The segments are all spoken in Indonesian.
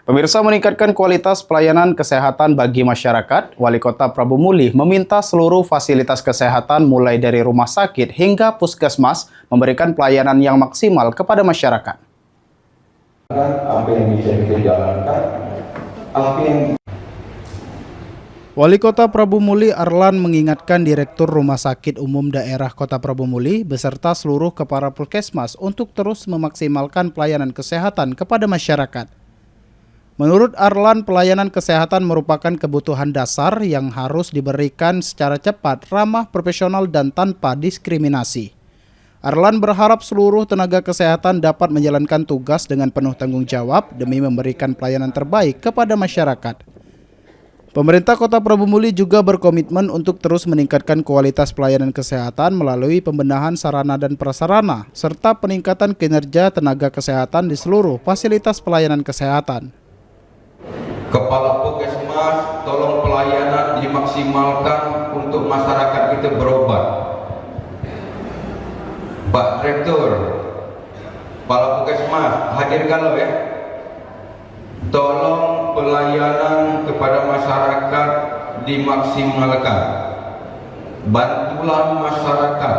Pemirsa, meningkatkan kualitas pelayanan kesehatan bagi masyarakat, Wali Kota Prabu Muli meminta seluruh fasilitas kesehatan mulai dari rumah sakit hingga puskesmas memberikan pelayanan yang maksimal kepada masyarakat. Apa yang bisa kita jalankan, Wali Kota Prabu Muli Arlan mengingatkan Direktur Rumah Sakit Umum Daerah Kota Prabu Muli beserta seluruh kepala puskesmas untuk terus memaksimalkan pelayanan kesehatan kepada masyarakat. Menurut Arlan, pelayanan kesehatan merupakan kebutuhan dasar yang harus diberikan secara cepat, ramah, profesional, dan tanpa diskriminasi. Arlan berharap seluruh tenaga kesehatan dapat menjalankan tugas dengan penuh tanggung jawab demi memberikan pelayanan terbaik kepada masyarakat. Pemerintah Kota Prabu Muli juga berkomitmen untuk terus meningkatkan kualitas pelayanan kesehatan melalui pembenahan sarana dan prasarana, serta peningkatan kinerja tenaga kesehatan di seluruh fasilitas pelayanan kesehatan. Kepala Puskesmas, tolong pelayanan dimaksimalkan untuk masyarakat kita berobat. Pak Direktur, Kepala Puskesmas, hadirkan lo ya. Tolong pelayanan kepada masyarakat dimaksimalkan. Bantulah masyarakat.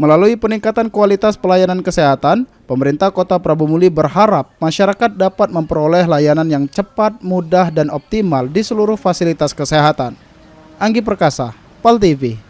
Melalui peningkatan kualitas pelayanan kesehatan, pemerintah Kota Prabu Muli berharap masyarakat dapat memperoleh layanan yang cepat, mudah, dan optimal di seluruh fasilitas kesehatan. Anggi Perkasa, PAL TV.